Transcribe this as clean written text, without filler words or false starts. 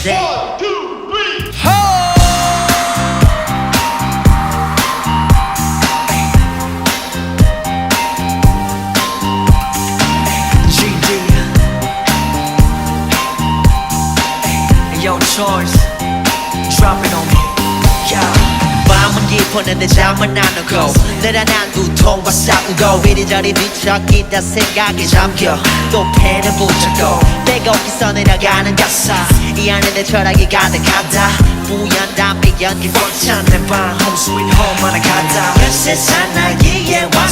건데. One, two, three. Yo, choice, drop it on me. 밤은 깊었는데 잠은 안 오고 늘어난 두통과 싸우고 이리저리 뒤척이다 생각에 잠겨 또 펜을 붙잡고 빼곡히 써내려가는 가사 이 안에 내 철학이 가득하다 뿌연 담배 연기 벅찬 내 방 Home sweet home 하나 가다 별 세상 나에게 왔어